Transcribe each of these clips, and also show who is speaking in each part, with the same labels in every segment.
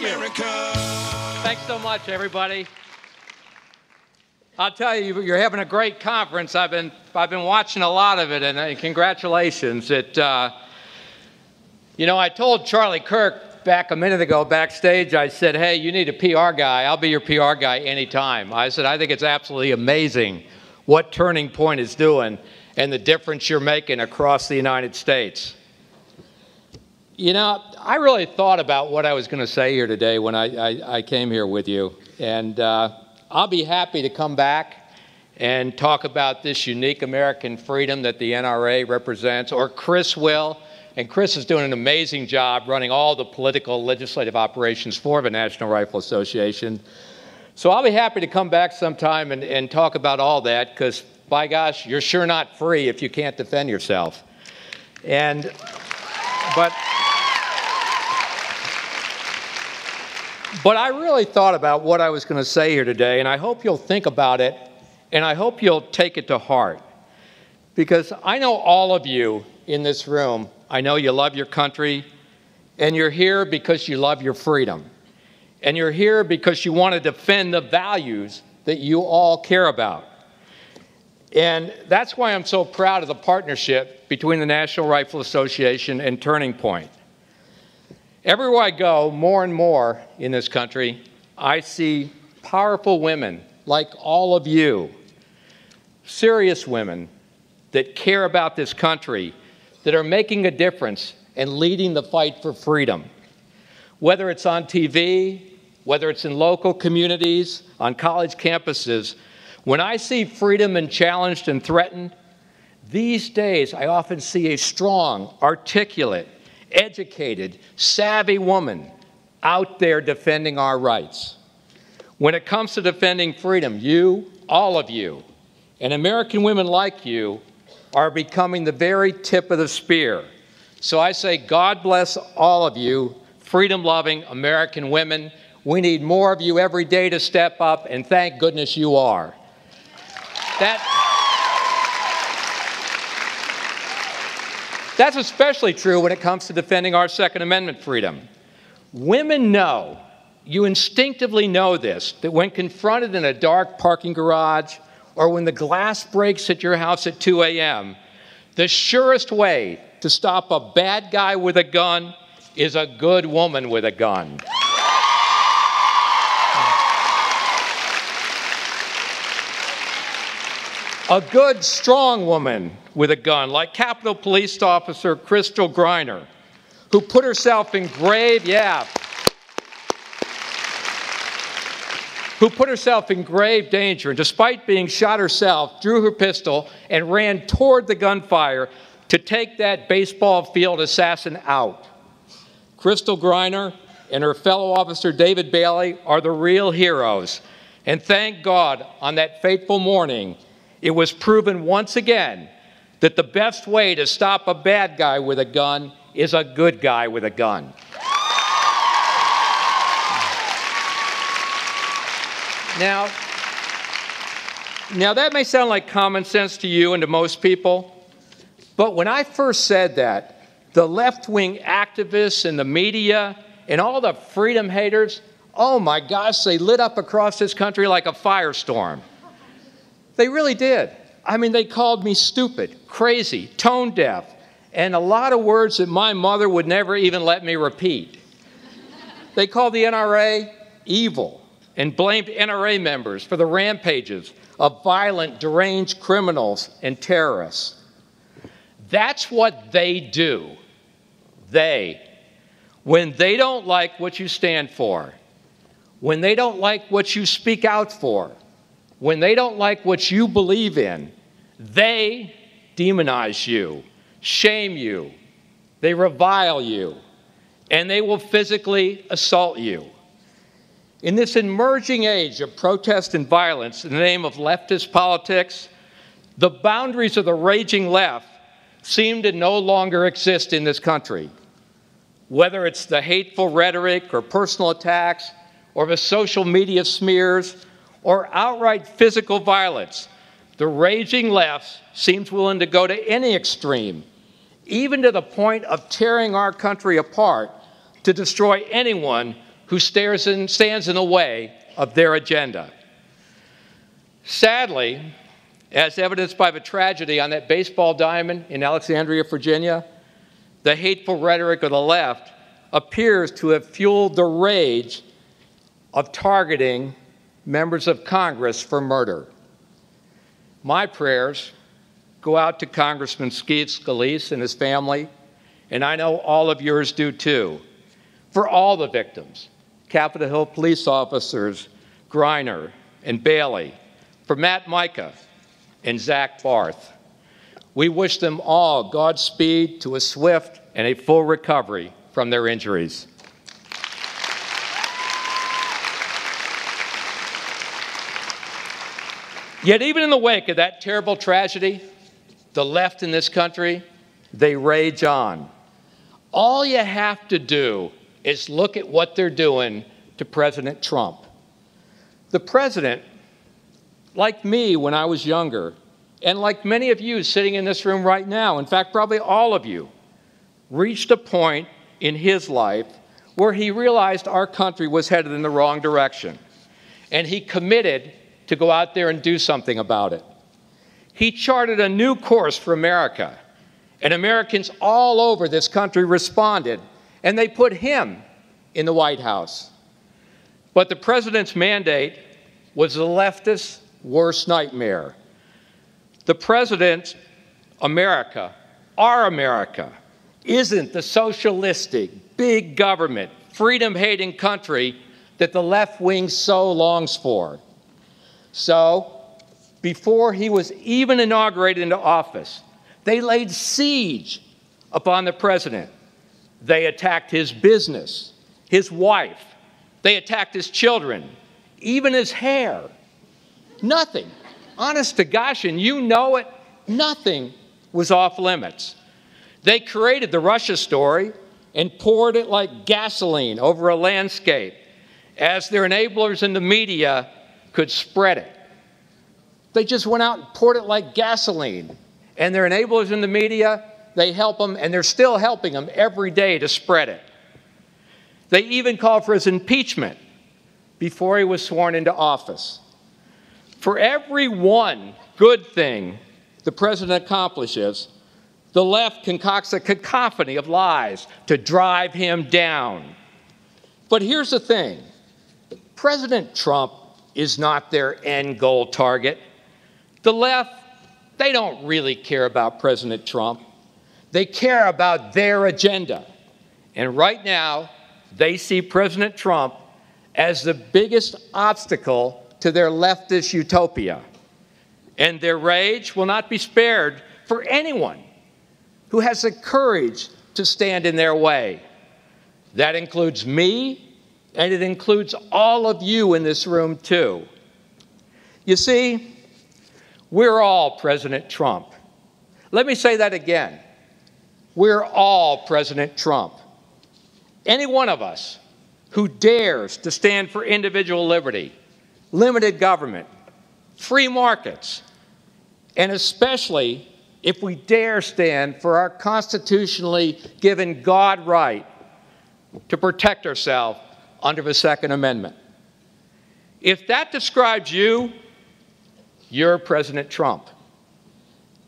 Speaker 1: America.
Speaker 2: Thanks so much, everybody. I'll tell you, you're having a great conference. I've been watching a lot of it, and congratulations. I told Charlie Kirk back a minute ago backstage, I said, hey, you need a PR guy. I'll be your PR guy anytime. I said, I think it's absolutely amazing what Turning Point is doing and the difference you're making across the United States. You know, I really thought about what I was going to say here today when I came here with you, and I'll be happy to come back and talk about this unique American freedom that the NRA represents, or Chris will. And Chris is doing an amazing job running all the political legislative operations for the National Rifle Association. So I'll be happy to come back sometime and talk about all that, because, by gosh, you're sure not free if you can't defend yourself. But I really thought about what I was going to say here today, and I hope you'll think about it, and I hope you'll take it to heart. Because I know all of you in this room, I know you love your country, and you're here because you love your freedom. And you're here because you want to defend the values that you all care about. And that's why I'm so proud of the partnership between the National Rifle Association and Turning Point. Everywhere I go, more and more in this country, I see powerful women like all of you, serious women that care about this country, that are making a difference and leading the fight for freedom. Whether it's on TV, whether it's in local communities, on college campuses, when I see freedom challenged and threatened, these days I often see a strong, articulate, educated, savvy woman out there defending our rights. When it comes to defending freedom, you, all of you, and American women like you are becoming the very tip of the spear. So I say, God bless all of you, freedom-loving American women. We need more of you every day to step up, and thank goodness you are. That's especially true when it comes to defending our Second Amendment freedom. Women know, you instinctively know this, that when confronted in a dark parking garage or when the glass breaks at your house at 2 a.m., the surest way to stop a bad guy with a gun is a good woman with a gun. A good, strong woman with a gun, like Capitol Police Officer Crystal Griner, who put herself in grave danger, and despite being shot herself, drew her pistol and ran toward the gunfire to take that baseball field assassin out. Crystal Griner and her fellow officer David Bailey are the real heroes, and thank God on that fateful morning, it was proven once again that the best way to stop a bad guy with a gun is a good guy with a gun. Now that may sound like common sense to you and to most people, but when I first said that, the left-wing activists and the media and all the freedom haters, oh my gosh, they lit up across this country like a firestorm. They really did. I mean, they called me stupid, crazy, tone deaf, and a lot of words that my mother would never even let me repeat. They called the NRA evil and blamed NRA members for the rampages of violent, deranged criminals and terrorists. That's what they do. When they don't like what you stand for, when they don't like what you speak out for, when they don't like what you believe in, they demonize you, shame you, they revile you, and they will physically assault you. In this emerging age of protest and violence in the name of leftist politics, the boundaries of the raging left seem to no longer exist in this country. Whether it's the hateful rhetoric or personal attacks or the social media smears or outright physical violence, the raging left seems willing to go to any extreme, even to the point of tearing our country apart to destroy anyone who stands in the way of their agenda. Sadly, as evidenced by the tragedy on that baseball diamond in Alexandria, Virginia, the hateful rhetoric of the left appears to have fueled the rage of targeting members of Congress for murder. My prayers go out to Congressman Steve Scalise and his family, and I know all of yours do too, for all the victims, Capitol Hill police officers Griner and Bailey, for Matt Micah and Zach Barth. We wish them all Godspeed to a swift and a full recovery from their injuries. Yet even in the wake of that terrible tragedy, the left in this country, they rage on. All you have to do is look at what they're doing to President Trump. The president, like me when I was younger, and like many of you sitting in this room right now, in fact, probably all of you, reached a point in his life where he realized our country was headed in the wrong direction, and he committed to go out there and do something about it. He charted a new course for America, and Americans all over this country responded, and they put him in the White House. But the president's mandate was the leftist worst nightmare. The president's America, our America, isn't the socialistic, big government, freedom-hating country that the left wing so longs for. So, before he was even inaugurated into office, they laid siege upon the president. They attacked his business, his wife. They attacked his children, even his hair. Nothing, honest to gosh, and you know it, nothing was off limits. They created the Russia story and poured it like gasoline over a landscape as their enablers in the media could spread it. They just went out and poured it like gasoline. And their enablers in the media, they help them, and they're still helping them every day to spread it. They even called for his impeachment before he was sworn into office. For every one good thing the president accomplishes, the left concocts a cacophony of lies to drive him down. But here's the thing. President Trump is not their end goal target. The left, they don't really care about President Trump. They care about their agenda. And right now, they see President Trump as the biggest obstacle to their leftist utopia. And their rage will not be spared for anyone who has the courage to stand in their way. That includes me, and it includes all of you in this room, too. You see, we're all President Trump. Let me say that again. We're all President Trump. Any one of us who dares to stand for individual liberty, limited government, free markets, and especially if we dare stand for our constitutionally given God right to protect ourselves under the Second Amendment. If that describes you, you're President Trump.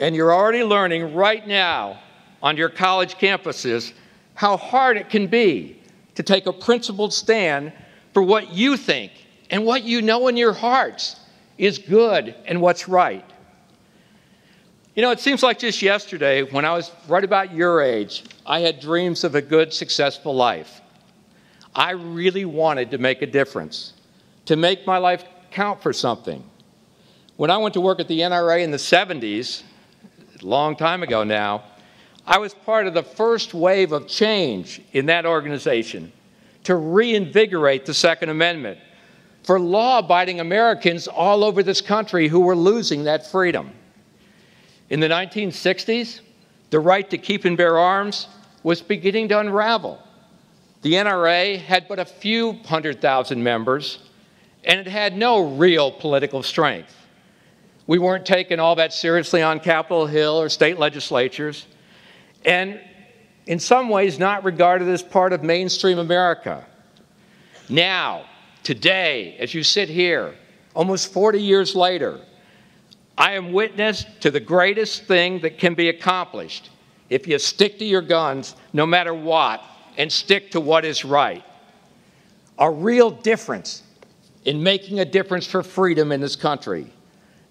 Speaker 2: And you're already learning right now on your college campuses how hard it can be to take a principled stand for what you think and what you know in your hearts is good and what's right. You know, it seems like just yesterday, when I was right about your age, I had dreams of a good, successful life. I really wanted to make a difference, to make my life count for something. When I went to work at the NRA in the 70s, a long time ago now, I was part of the first wave of change in that organization to reinvigorate the Second Amendment for law-abiding Americans all over this country who were losing that freedom. In the 1960s, the right to keep and bear arms was beginning to unravel. The NRA had but a few 100,000 members, and it had no real political strength. We weren't taken all that seriously on Capitol Hill or state legislatures, and in some ways not regarded as part of mainstream America. Now, today, as you sit here, almost 40 years later, I am witness to the greatest thing that can be accomplished if you stick to your guns no matter what and stick to what is right. A real difference in making a difference for freedom in this country.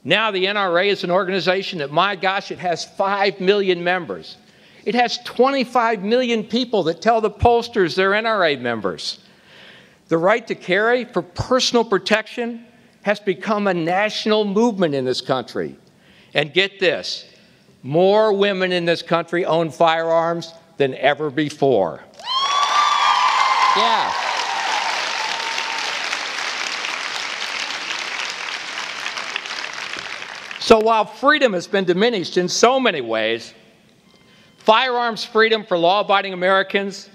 Speaker 2: Now the NRA is an organization that, my gosh, it has 5 million members. It has 25 million people that tell the pollsters they're NRA members. The right to carry for personal protection has become a national movement in this country. And get this, more women in this country own firearms than ever before. Yeah. So while freedom has been diminished in so many ways, firearms freedom for law-abiding Americans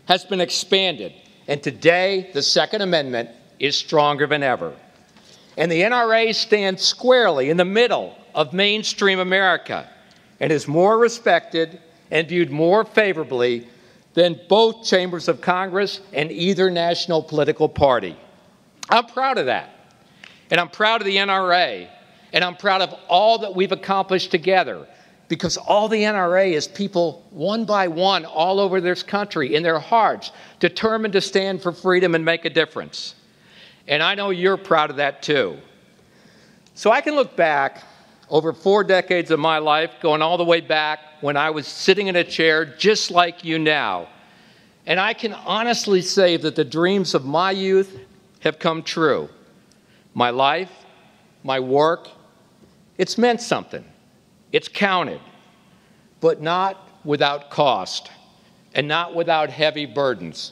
Speaker 2: has been expanded. And today, the Second Amendment is stronger than ever. And the NRA stands squarely in the middle of mainstream America and is more respected and viewed more favorably than both chambers of Congress and either national political party. I'm proud of that. And I'm proud of the NRA. And I'm proud of all that we've accomplished together, because all the NRA is people, one by one, all over this country, in their hearts, determined to stand for freedom and make a difference. And I know you're proud of that too. So I can look back over 4 decades of my life, going all the way back when I was sitting in a chair just like you now. And I can honestly say that the dreams of my youth have come true. My life, my work, it's meant something. It's counted, but not without cost and not without heavy burdens,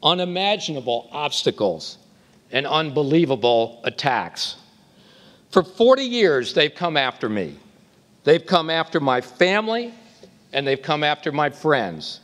Speaker 2: unimaginable obstacles, and unbelievable attacks. For 40 years, they've come after me. They've come after my family, and they've come after my friends.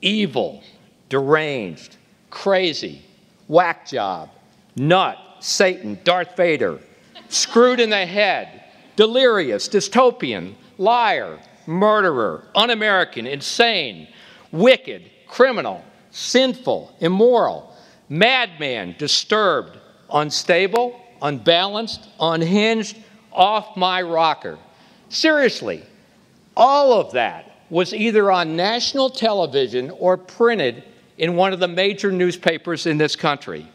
Speaker 2: Evil, deranged, crazy, whack job, nut, Satan, Darth Vader, screwed in the head, delirious, dystopian, liar, murderer, un-American, insane, wicked, criminal, sinful, immoral, madman, disturbed, unstable, unbalanced, unhinged, off my rocker. Seriously, all of that was either on national television or printed in one of the major newspapers in this country.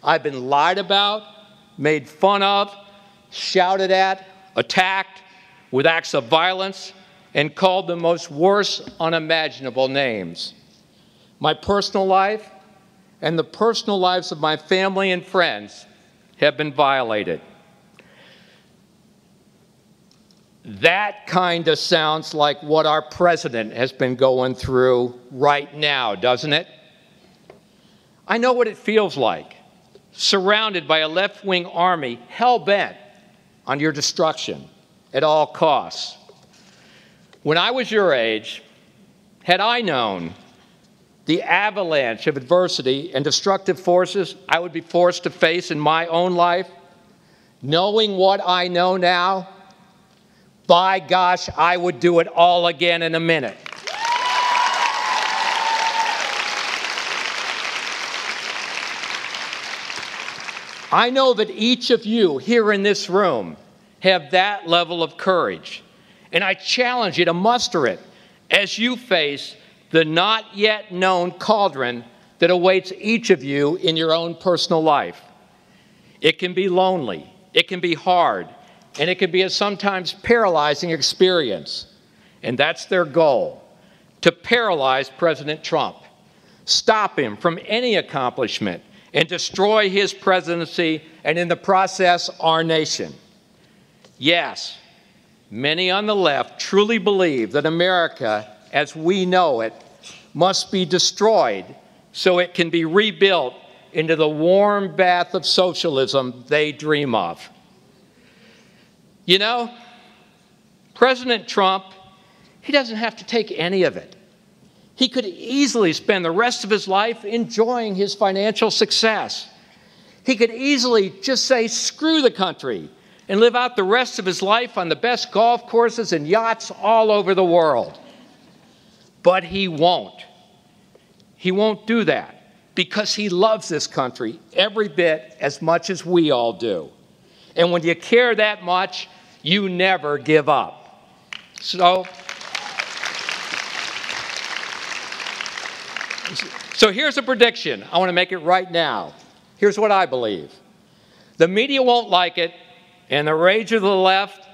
Speaker 2: I've been lied about, made fun of, shouted at, attacked with acts of violence, and called the most worst unimaginable names. My personal life and the personal lives of my family and friends have been violated. That kind of sounds like what our president has been going through right now, doesn't it? I know what it feels like, surrounded by a left-wing army hell-bent on your destruction at all costs. When I was your age, had I known the avalanche of adversity and destructive forces I would be forced to face in my own life, knowing what I know now, by gosh, I would do it all again in a minute. I know that each of you here in this room have that level of courage, and I challenge you to muster it as you face the not yet known cauldron that awaits each of you in your own personal life. It can be lonely, it can be hard, and it can be a sometimes paralyzing experience. And that's their goal, to paralyze President Trump, stop him from any accomplishment, and destroy his presidency and in the process our nation. Yes, many on the left truly believe that America as we know it must be destroyed so it can be rebuilt into the warm bath of socialism they dream of. You know, President Trump, he doesn't have to take any of it. He could easily spend the rest of his life enjoying his financial success. He could easily just say, screw the country, and live out the rest of his life on the best golf courses and yachts all over the world. But he won't. He won't do that because he loves this country every bit as much as we all do. And when you care that much, you never give up. So here's a prediction. I want to make it right now. Here's what I believe. The media won't like it, and the rage of the left,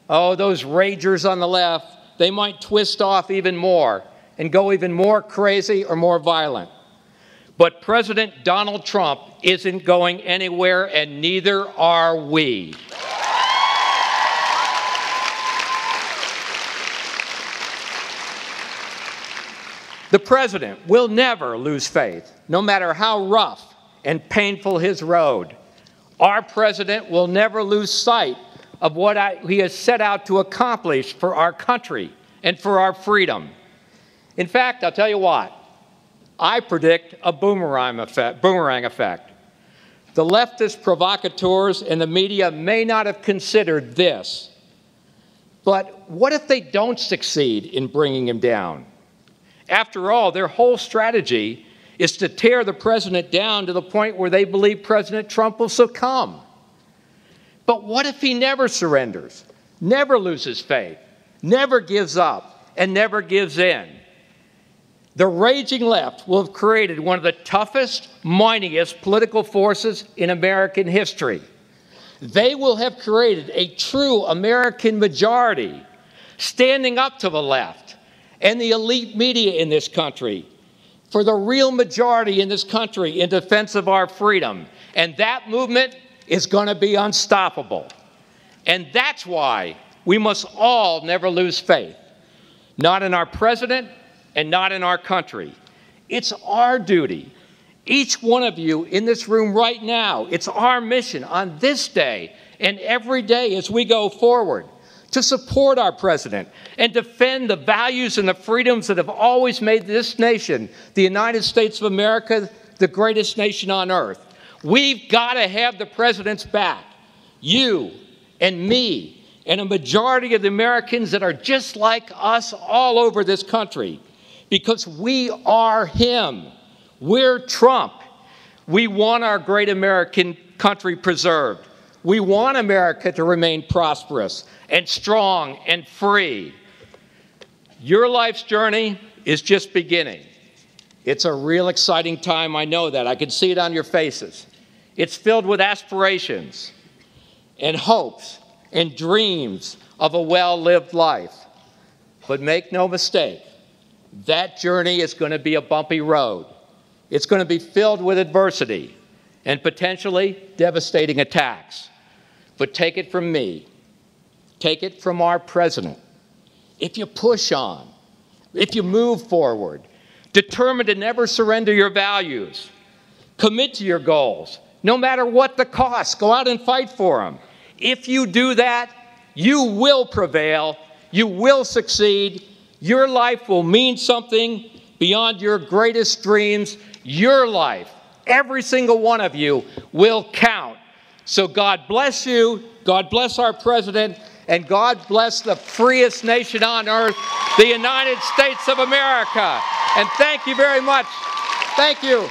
Speaker 2: oh, those ragers on the left, they might twist off even more and go even more crazy or more violent. But President Donald Trump isn't going anywhere, and neither are we. The president will never lose faith, no matter how rough and painful his road. Our president will never lose sight of what he has set out to accomplish for our country and for our freedom. In fact, I'll tell you what, I predict a boomerang effect. The leftist provocateurs in the media may not have considered this, but what if they don't succeed in bringing him down? After all, their whole strategy is to tear the president down to the point where they believe President Trump will succumb. But what if he never surrenders, never loses faith, never gives up, and never gives in? The raging left will have created one of the toughest, mightiest political forces in American history. They will have created a true American majority standing up to the left and the elite media in this country for the real majority in this country in defense of our freedom. And that movement is going to be unstoppable. And that's why we must all never lose faith, not in our president and not in our country. It's our duty, each one of you in this room right now, it's our mission on this day and every day as we go forward to support our president and defend the values and the freedoms that have always made this nation, the United States of America, the greatest nation on earth. We've got to have the president's back, you and me, and a majority of the Americans that are just like us all over this country, because we are him. We're Trump. We want our great American country preserved. We want America to remain prosperous and strong and free. Your life's journey is just beginning. It's a real exciting time, I know that. I can see it on your faces. It's filled with aspirations and hopes and dreams of a well-lived life. But make no mistake, that journey is going to be a bumpy road. It's going to be filled with adversity and potentially devastating attacks. But take it from me, take it from our president. If you push on, if you move forward, determined to never surrender your values, commit to your goals, no matter what the cost, go out and fight for them. If you do that, you will prevail, you will succeed, your life will mean something beyond your greatest dreams. Your life, every single one of you, will count. So God bless you, God bless our president, and God bless the freest nation on earth, the United States of America. And thank you very much. Thank you.